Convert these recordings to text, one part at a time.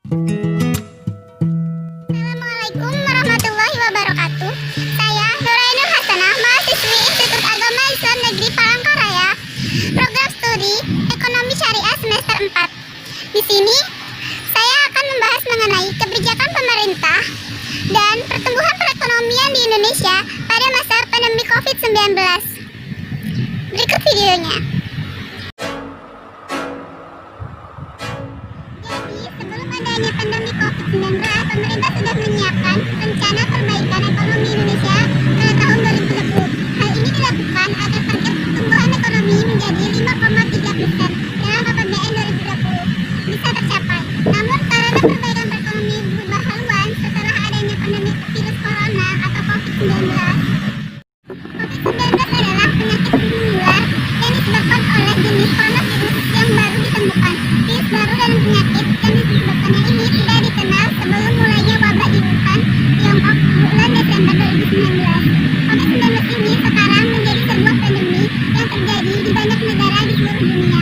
Assalamualaikum warahmatullahi wabarakatuh. Saya Nurainul Hasanah, mahasiswi Institut Agama Islam Negeri Palangkaraya, program studi Ekonomi Syariah semester 4. Di sini saya akan membahas mengenai kebijakan pemerintah dan pertumbuhan perekonomian di Indonesia pada masa pandemi COVID-19. Berikut videonya. Sebelum adanya pandemi COVID-19, pemerintah sudah menyiapkan rencana perbaikan ekonomi Indonesia pada tahun 2020. Hal ini dilakukan agar target pertumbuhan ekonomi menjadi 5,3% dalam APBN 2020 bisa tercapai. Namun karena perbaikan perekonomi berubah haluan setelah adanya pandemi virus corona atau COVID-19. COVID-19 adalah penyakit menular yang disebabkan oleh jenis coronavirus yang baru ditemukan. Virus baru dalam penyakit yang disebabkannya ini tidak dikenal sebelum mulainya wabah di Wuhan, Tiongkok bulan Desember 2019. COVID-19 ini sekarang menjadi sebuah pandemi yang terjadi di banyak negara di seluruh dunia.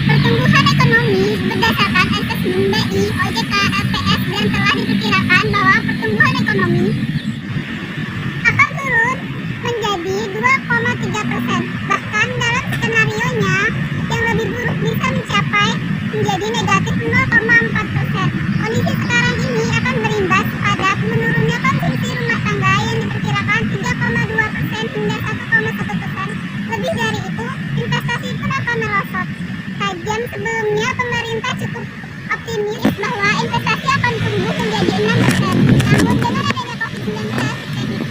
Pertumbuhan ekonomi berdasarkan asesmen BI, OJK, LPS dan telah diperkirakan bahwa pertumbuhan ekonomi akan turun menjadi 2,3%. Bahkan dalam skenario-nya yang lebih buruk bisa mencapai menjadi negatif 0,4%. Kondisi sekarang ini akan berimbas pada menurunnya konsumsi rumah tangga yang diperkirakan 3,2% hingga 1,1%. Lebih dari itu, investasi pun akan merosot tajam. Sebelumnya pemerintah cukup optimis bahwa investasi akan tumbuh menjadi 6%. Namun dengan adanya COVID-19,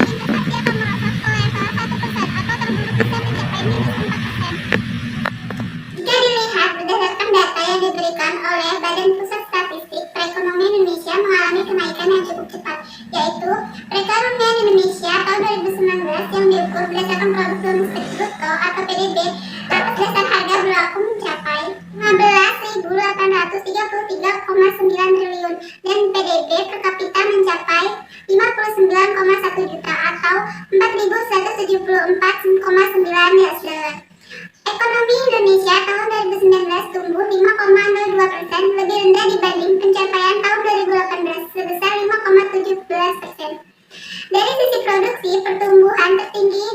investasi akan merosot ke level 1% atau terburuk bisa mencapai minus 4%. Jika dilihat berdasarkan data yang diberikan oleh Badan Pusat Statistik, perekonomian Indonesia mengalami kenaikan yang cukup cepat, yaitu perekonomian Indonesia tahun 2019 yang diukur berdasarkan produk domestik bruto atau PDB atas dasar harga berlaku mencapai 15.833,9 triliun dan PDB per kapita mencapai 59,1 juta atau 4.174,9 US dollar. Ekonomi Indonesia tahun 2019 tumbuh 5,02%, lebih rendah dibanding pencapaian tahun 2018 sebesar 5,17%. Dari sisi produksi, pertumbuhan tertinggi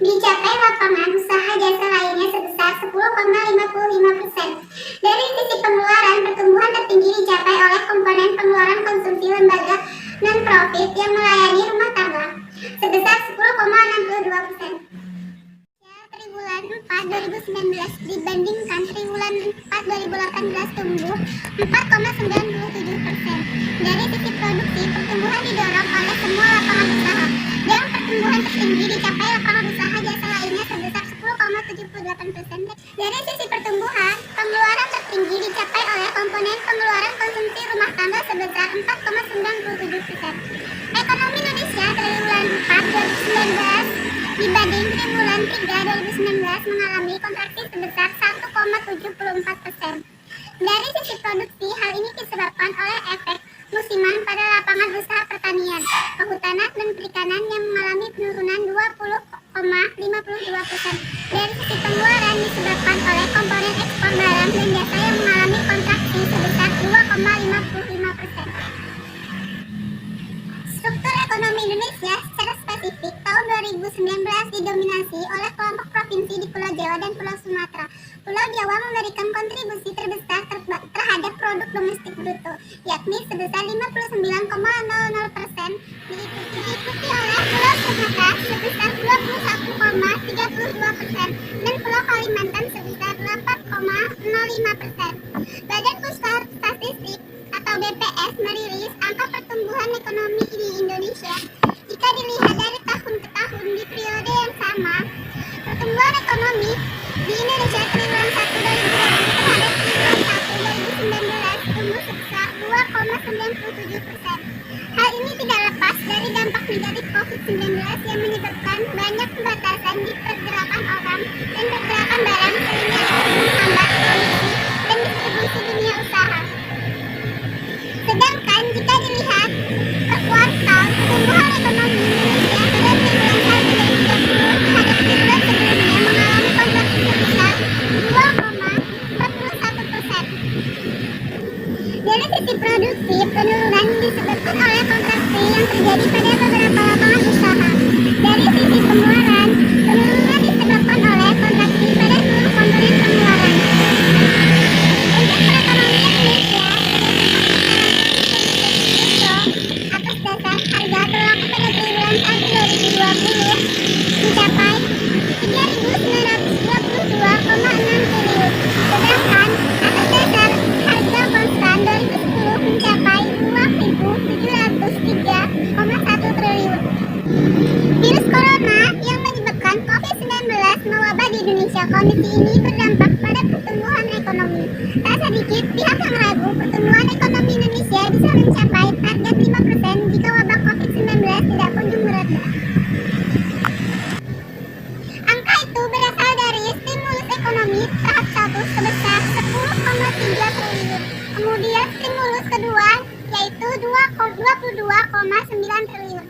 dicapai lapangan usaha jasa lainnya sebesar 10,55%. Dari sisi pengeluaran, pertumbuhan tertinggi dicapai oleh komponen pengeluaran konsumsi lembaga non-profit yang melayani rumah tangga sebesar 10,62%. Triwulan 4 2019 dibandingkan triwulan 4 2018 tumbuh 4,97%. Dari sisi produksi, pertumbuhan didorong oleh semua lapangan usaha. Yang pertumbuhan tertinggi dicapai lapangan usaha jasa lainnya sebesar 10,78%. Dari sisi pertumbuhan, pengeluaran tertinggi dicapai oleh komponen pengeluaran konsumsi rumah tangga sebesar 4,97%. Ekonomi Indonesia triwulan 4 2019 dibanding triwulan 3 2019 mengalami kontraksi sebesar 1,74%. Dari sisi produksi, hal ini disebabkan oleh efek musiman pada lapangan usaha pertanian, kehutanan dan perikanan yang mengalami penurunan 20,52%. Dari sisi pengeluaran disebabkan oleh komponen ekspor barang dan jasa yang mengalami kontraksi sebesar 2,55%. Struktur ekonomi Indonesia secara spesifik tahun 2019 didominasi oleh kelompok provinsi di Pulau Jawa dan Pulau Sumatera. Pulau Jawa memberikan kontribusi terbesar terhadap produk domestik bruto, yakni sebesar 59,00%, diikuti oleh Pulau Sumatera sebesar 21,32% dan Pulau Kalimantan sebesar 8,05%. Badan Pusat Statistik atau BPS merilis angka pertumbuhan ekonomi di Indonesia. Jika dilihat dari tahun ke tahun di periode yang sama, pertumbuhan ekonomi di Indonesia triwulan 1 2020 terhadap triwulan 1 2019 tumbuh sebesar 2,97%. Hal ini tidak lepas dari dampak negatif COVID-19 yang menyebabkan banyak pembatasan di pergerakan orang dan pergerakan barang sehingga menghambat produksi dan distribusi dunia usaha. Sedangkan jika dilihat per kuartal, pertumbuhan ekonomi Indonesia pada triwulan 1 2020 terhadap triwulan sebelumnya mengalami kontraksi sebesar 2,41%. Dari sisi produksi penurunan disebabkan oleh kontraksi yang terjadi pada beberapa lapangan usaha. Dari sisi pengeluaran, penurunan disebabkan oleh kontraksi pada seluruh komponen pengeluaran. Untuk perekonomian Indonesia, atas dasar harga telur pada triwulan 1 2020 mencapai 3.922,6 triliun, sedangkan atas dasar harga konstan 2010 mencapai 2.703,1 triliun. Virus corona yang menyebabkan COVID-19 mewabah di Indonesia. Kondisi ini berdampak pada pertumbuhan ekonomi. Tak sedikit pihak yang ragu pertumbuhan ekonomi Indonesia bisa mencapai target 5% jika wabah COVID-19 tidak kunjung mereda. Angka itu berasal dari stimulus ekonomi tahap 1 sebesar 10,3 triliun. Kemudian stimulus kedua yaitu 22,9 triliun.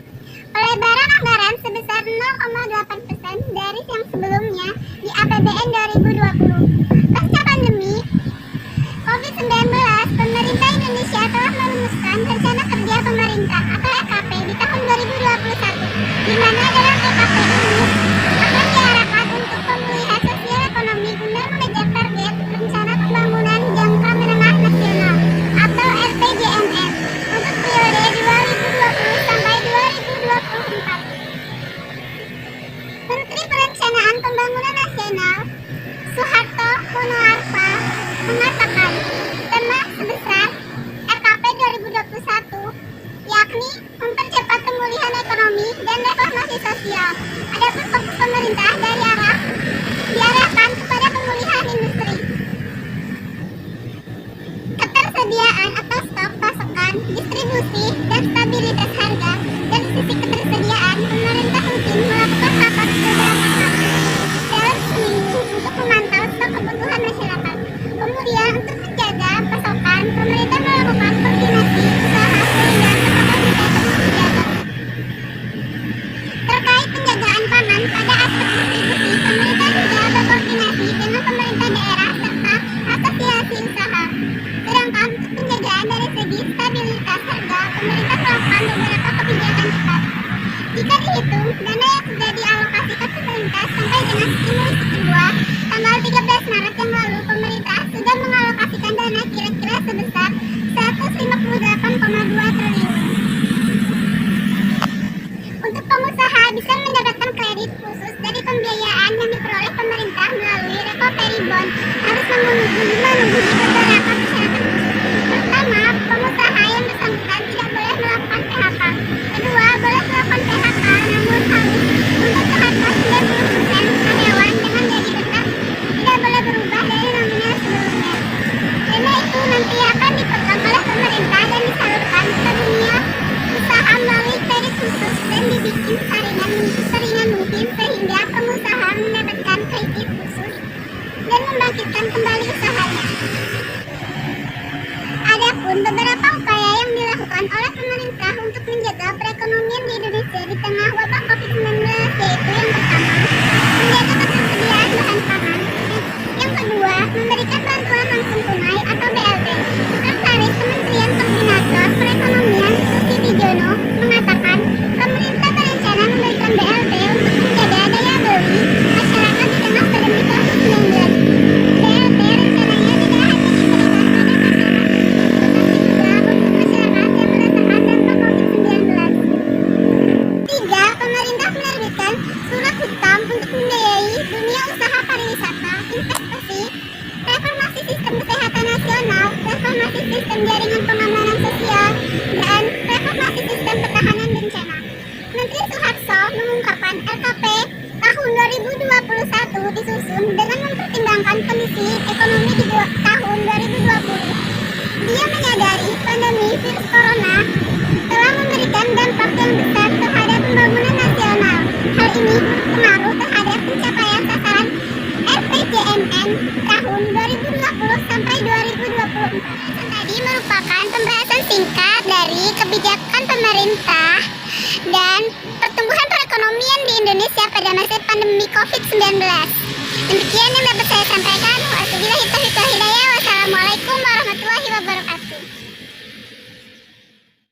Pelebaran anggaran sebesar 0,8% dari yang sebelumnya di APBN 2020. Pasca pandemi COVID-19, pemerintah Indonesia telah merumuskan rencana kerja pemerintah atau RKP di tahun 2021, di mana dalam RKP ini akan diarahkan untuk pemulihan sosial ekonomi guna mengejar target rencana pembangunan jangka menengah nasional atau RPJMN untuk periode 2020 sampai 2024. Menteri Perencanaan Pembangunan Nasional Soeharto Monoarfa mengatakan tema sebesar RKP 2021 yakni mempercepat pemulihan ekonomi dan reformasi sosial. Adapun fokus pemerintah diarahkan kepada pemulihan industri, ketersediaan atau stok pasokan, distribusi, dan stabilitas harga. Dari sisi ketersediaan, pemerintah rutin melakukan rapat beberapa kali dalam seminggu untuk memantau stok kebutuhan masyarakat. Kemudian untuk menjaga pasokan, pemerintah melakukan koordinasi usaha sehingga pasokan bisa terus dijaga. Terkait penjagaan pangan pada aspek distribusi, pemerintah juga berkoordinasi dengan pemerintah daerah serta asosiasi usaha. Sedangkan untuk penjagaan dari segi stabilitas harga, pemerintah melakukan beberapa kebijakan cepat. Jika dihitung, dana yang sudah dialokasikan pemerintah sampai dengan stimulus kedua, tanggal 13 Maret yang lalu, pemerintah sudah mengalokasikan dana kira-kira sebesar 158,2 triliun. Untuk pengusaha bisa mendapatkan kredit khusus dari pembiayaan yang diperoleh pemerintah melalui recovery bond harus menunggu di beberapa persyaratan khusus. Pertama, pengusaha yang bersangkutan tidak boleh melakukan PHK. Kedua, boleh melakukan PHK namun harus mempertahankan 90% karyawan dengan gaji tetap, tidak boleh berubah dari nominal sebelumnya. Dana itu nanti akan dipegang oleh pemerintah dan disalurkan ke dunia usaha melalui kredit khusus dan dibikin seringan mungkin sehingga pengusaha mendapatkan kredit khusus dan membangkitkan kembali usahanya. Adapun beberapa upaya yang dilakukan oleh pemerintah untuk menjaga perekonomian di Indonesia di tengah wabah COVID-19 yaitu yang pertama, menjaga ketersediaan bahan pangan. Yang kedua, memberikan bantuan langsung tunai atau BLT. Sekretaris Kementerian Koordinator Perekonomian Susi Wijono mengatakan pemerintah berencana memberikan BLT untuk menjaga daya beli masyarakat di tengah pandemi COVID-19. BLT rencananya tidak hanya diberikan pada masyarakat, tetapi juga untuk masyarakat yang merasakan dampak COVID-19. Tiga, pemerintah menerbitkan surat hitam untuk membiayai dunia usaha pariwisata, investasi, reformasi sistem kesehatan nasional, reformasi sistem jaringan pengamanan sosial, dan reformasi sistem pertahanan bencana. Menteri Soeharto mengungkapkan RKP tahun 2021 disusun dengan mempertimbangkan kondisi ekonomi di tahun 2020. Dia menyadari pandemi virus corona telah memberikan dampak yang besar terhadap pembangunan nasional. Hal ini berpengaruh terhadap pencapaian sasaran RPJMN tahun 2020 sampai 2024. Tadi merupakan pembahasan singkat dari kebijakan pemerintah dan pertumbuhan perekonomian di Indonesia pada masa pandemi COVID-19. Demikian yang dapat saya sampaikan. Wassalamualaikum warahmatullahi wabarakatuh.